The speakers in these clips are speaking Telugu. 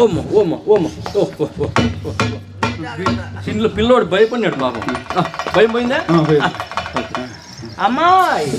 ఓమ్మ ఓమ్మ ఓమ్మ ఓ ఓ ఓ ఇంట్లో పిల్లోడు భయపడినాడు పాపం. భయం పోయిందా? అమ్మాయి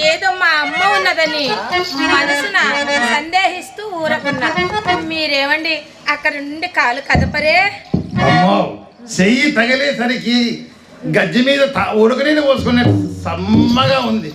ఏదో మా అమ్మ ఉన్నదని మనసున సందేహిస్తూ ఊరకున్నా. మీరేమండి అక్కడ నుండి కాలు కదపరే? అమ్మో, చెయ్యి తగిలేసరికి గజ్జి మీద ఉడకనీళ్ళు పోసుకునే సమ్మగా ఉంది.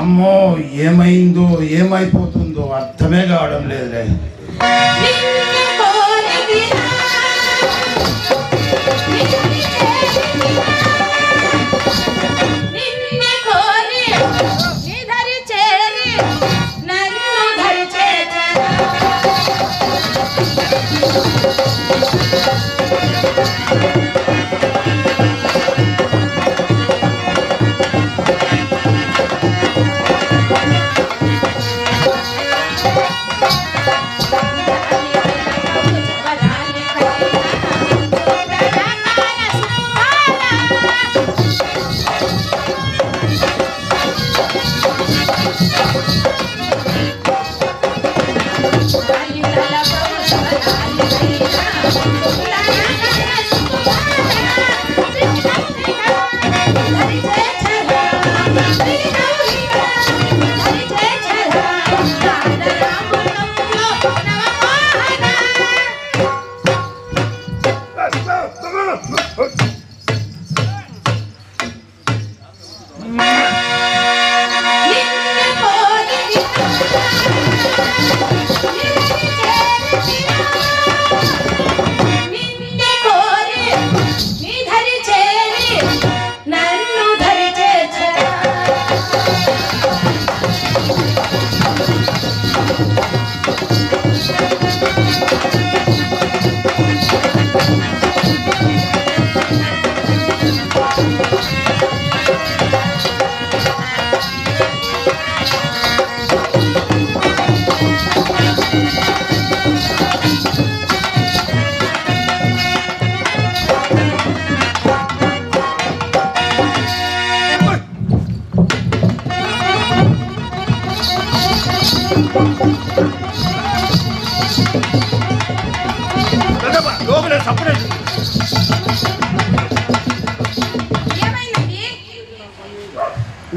అమ్మో, ఏమైందో ఏమైపోతుందో అర్థమే కావడం లేదులే.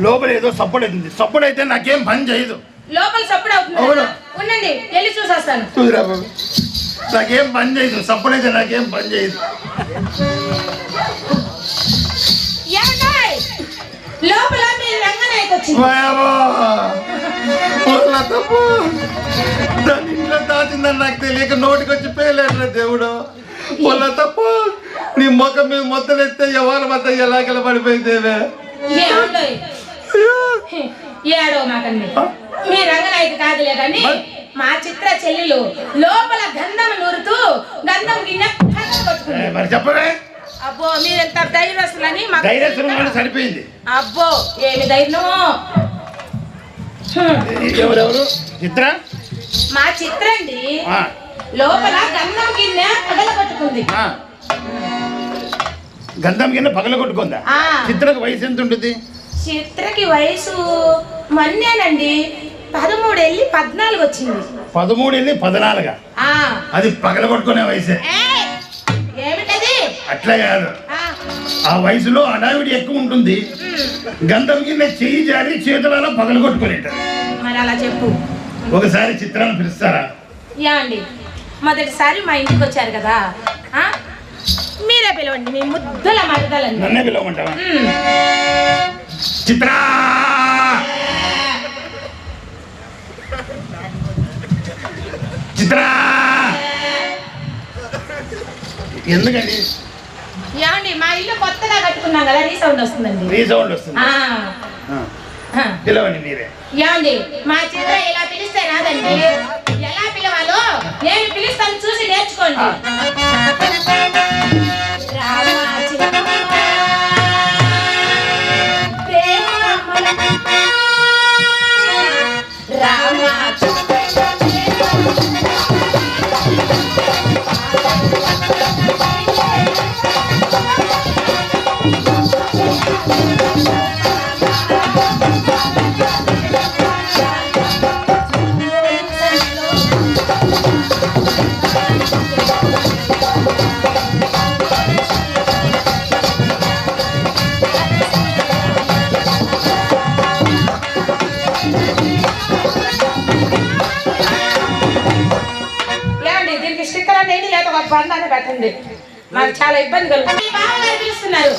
లోపల ఏదో సపోర్ట్ అవుతుంది. సపోర్ట్ అయితే నాకేం పని చేయదు. లోపల సపోర్ట్ అవుతుంది. ఉండండి, వెళ్ళి చూసేస్తాను. చూదురా బాబు, నాకేం పని చేయదు. సపోర్ట్ అయితే నాకేం పని చేయదు. లోపల మీ రంగనాయకు వచ్చింది. తప్పు దాని ఇంట్లో దాచిందని నాకు తెలియక నోటికి వచ్చి పేలేట్రా దేవుడు. వాళ్ళ తప్పు నీ ముఖం మీద మొత్తం ఎత్తే ఎవరి మధ్య ఎలాగెలా పడిపోయిందేవే. ఏడో మాకండి మీ రంగనాయకు కాదులే కానీ మా చిత్ర చెల్లెలు లోపల గంధం నూరుతూ గంధం గిన్నె పట్టుకుంది. మరి చెప్పరే. అబ్బో మీరెంత ధైర్యస్తులని సరిపోయింది. అబ్బో ఏమి ధైర్యమో. ఎవరెవరు? చిత్ర మా చిత్ర అండి లోపల గంధం గిన్నె పగలగొట్టుకుంది. గంధం గిన్నె పగలగొట్టుకుందా? చిత్రకు వయసు ఎంత ఉంటుంది? చిత్రకి వయసు మొన్నేనండి 13 వెళ్ళి 14 వచ్చింది. 13 వెళ్ళి 14. అది పగలగొట్టుకునే వయసే. ఏమిటది? అట్లా కాదు, ఆ వయసులో అడావిడి ఎక్కువ ఉంటుంది. గంధం గిన్నె చెయ్యి జారి చేతులలో పగలగొట్టుకునేట. మరి అలా చెప్పు. ఒకసారి చిత్రాన్ని పిలుస్తారా? అండి మొదటిసారి మా ఇంటికి వచ్చారు కదా, మీరే పిలవండి. మీ ముద్దల మరదలండి. నన్నే పిలవమంటావా? చిత్ర చిత్ర ఎందుకండి? ఏమండి మా ఇల్లు కొత్తగా కట్టుకున్నాం కదా, రీసౌండ్ వస్తుందండి. రీసౌండ్ వస్తుంది. పిలవండి మీరే. ఏమండి మా చిత్ర ఇలా పిలిస్తే రాదండి. ఎలా పిలవాలో నేను పిలుస్తాను, చూసి నేర్చుకోండి. బంధాన్ని పెట్టండి, నాకు చాలా ఇబ్బంది కలుగుతుంది. పిలుస్తున్నారు.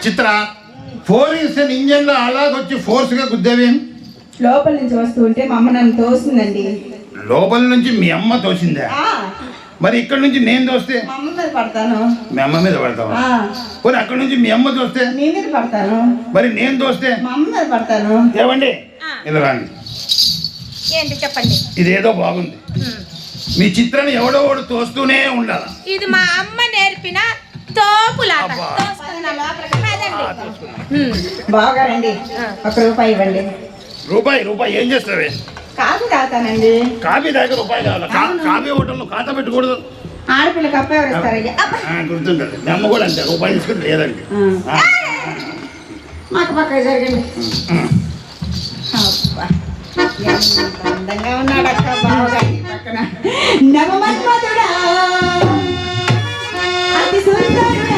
చిత్ర, పోలీస్ ఇంజన్ లో అలాగొచ్చి ఫోర్స్ గా గుద్దేవేం? లోపల నుంచి వస్తూ ఉంటే మా అమ్మ నన్ను తోసిందండి. లోపల నుంచి మీ అమ్మ తోసిందా? మరి ఇక్కడ నుంచి నేను తోస్తే? మా అమ్మ మీద పడతాను. మీ అమ్మ మీద పడతావా? మరి అక్కడ నుంచి మీ అమ్మ తోస్తే? మీ మీద పడతాను. మరి నేను తోస్తే? మా అమ్మ మీద పడతాను. ఏమండి ఇలా రాండి. ఏంటి చెప్పండి. ఇదేదో బాగుంది. మీ చిత్రాన్ని ఎవడో వాడు తోస్తూనే ఉండాలి. ఇది మా అమ్మ నేర్పిన తోపులాట. బాగా రండి, 1 రూపాయి ఇవ్వండి. రూపాయి ఏం చేస్తావే? కాఫీ తాగుతానండి. కాఫీ తాగే రూపాయి కావాలి. కాఫీ హోటల్లో ఖాతా పెట్టకూడదు. ఆడపిల్ల కప్ప ఎవరు ఇస్తారండి? గుర్తుంటుంది. మీ అమ్మ కూడా అంతే, రూపాయి తీసుకుని లేదండి. మాకు పక్క జరగండి. అందంగా ఉన్నాడు అక్క బావగారి పక్కన. నవమన్మధుడా అతి సుందరుడా,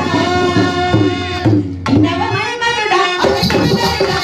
నవమన్మధుడా అతి సుందరుడా.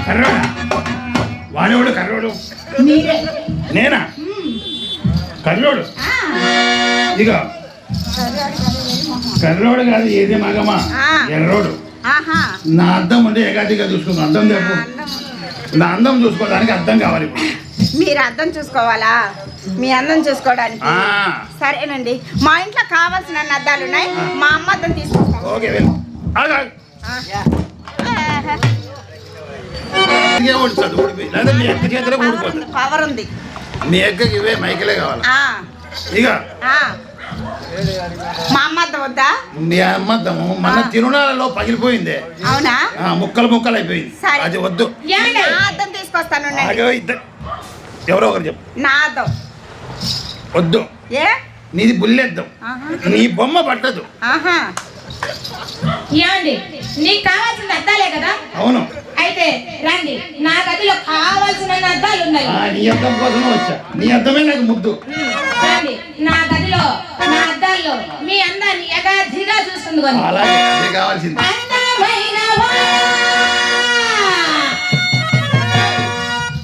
కర్రోడా వాడేవాడు కర్రోడు మీరే నేనా కర్రోడు ఇక కర్రోడు కాదు ఏది మగమా ఎర్రోడు ఆహా నా అద్దం ఉంటే ఏకాదిగా చూసుకుందాం అద్దం చెప్పు నా అందం చూసుకోవడానికి అద్దం కావాలి ఇప్పుడు మీరు అర్థం చూసుకోవాలా మీ అందం చూసుకోవడానికి సరేనండి మా ఇంట్లో కావాల్సిన అన్ని అద్దాలు ఉన్నాయి మా అమ్మ అద్దం తీసుకొస్తాం ఓకే వెళ్ళు ఊడిపోయి లేదా మీ అక్క చేతిలో ఊడిపోతుంది పవర్ ఉంది మీ అక్కకి ఇవే మైకిలే కావాలి ఇక మా అమ్మ అద్దం వద్దా నీ అమ్మద్దము మన తిరునాళ్ళలో పగిలిపోయిందే అవునా ముక్కలు ముక్కలు అయిపోయింది అది వద్దు నా అద్దం తీసుకొస్తాను ఎవరో ఒకరు చెప్పు నా అద్దం వద్దు ఏ నీది బుల్లెద్దాం నీ బొమ్మ పట్టదు ఆహా ఏమండి నీకు కావాల్సిన అద్దాలే కదా అవును అయితే రండి నా గదిలో కావాల్సిన అద్దాలు ఉన్నాయి నీ అద్దం కోసమే వచ్చా నీ అద్దమే నాకు ముద్దు రండి నా గదిలో నా అద్దాల్లో మీ అందాన్ని యథార్థిగా చూస్తుంది అలాగే అదే కావాల్సింది అందమైన వాడా,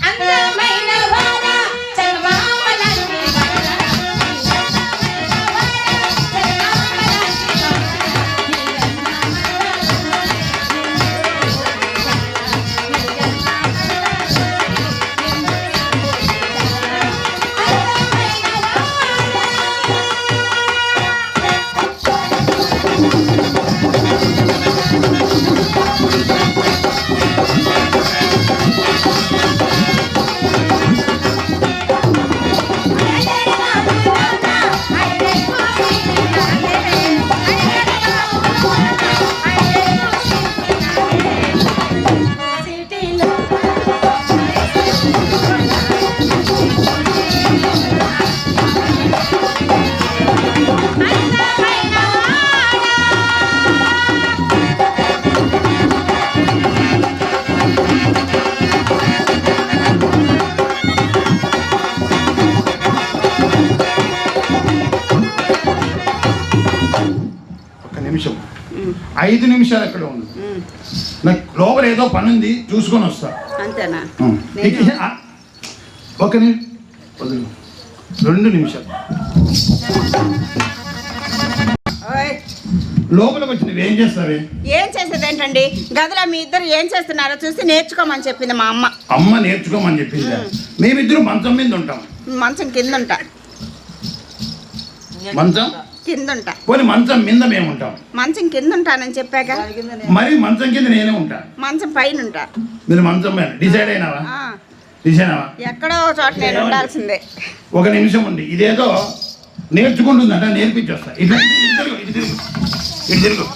అందమైన వాడా, చందమామ లాంటి వాడా, నిమిషం 5 నిమిషాలు ఎక్కడ ఉంది నాకు లోపల ఏదో పని ఉంది చూసుకొని వస్తా అంతేనా ఒక వదులు 2 నిమిషాలు లోపలికి వచ్చి నువ్వేం చేస్తావే ఏం చేసేది ఏంటండి గదిలో మీ ఇద్దరు ఏం చేస్తున్నారో చూసి నేర్చుకోమని చెప్పింది మా అమ్మ అమ్మ నేర్చుకోమని చెప్పింది మేమిద్దరు మంచం మీద ఉంటాం మంచం కింద ఉంటా మంచం కింద ఉంటా పోనీ మంచం మీద మేము ఉంటాం మంచం కింద ఉంటానని చెప్పాక మరి మంచం కింద నేనే ఉంటా మంచం పైన ఉంటా మీరు మంచం పైన డిసైడ్ అయినావా డిసైడ్ అయినావా ఎక్కడో ఒక చోట నేను ఉండాల్సిందే 1 నిమిషం ఉంది ఇదేదో నేర్చుకుంటుందంట నేర్పించి వస్తా ఇటు తిరుగు ఇటు తిరుగు ఇటు తిరుగు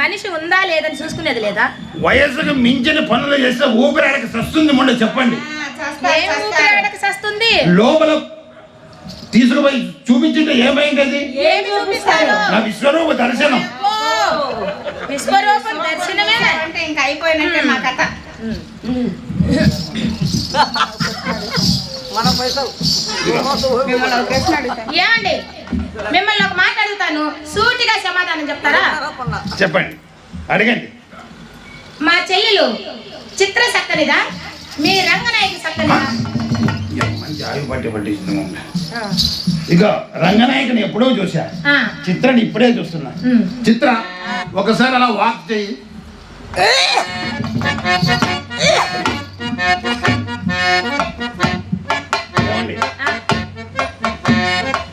మనిషి ఉందా లేదని చూసుకునేది లేదా వయస్సుకు మించిన పనులు చేస్తే ఊపిరాడక సస్తుంది మొండ చెప్పండి సస్తుంది లోపల తీసుకుపోయి చూపించుంటే ఏమైంది అది ఏమి చూపిస్తారు నా విశ్వరూప దర్శనం విశ్వరూపం దర్శనమే అంటే ఇంకా అయిపోయినట్టే మా కథ మిమ్మల్ని ఒక ప్రశ్న అడుగుతాను ఏమండి మిమ్మల్ని ఒక మాట అడుగుతాను సూటిగా సమాధానం చెప్తారా చెప్పండి అడగండి మా చెల్లెలు చిత్ర సక్కనిదా మీ రంగనాయకి సక్కనిదా మంచి ఆయువు పట్టిస్తుంది ఇక రంగనాయకుని ఎప్పుడో చూసా చిత్రని ఇప్పుడే చూస్తున్నా చిత్ర ఒకసారి అలా వాక్ చేయి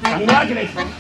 కంగ్రాచులేషన్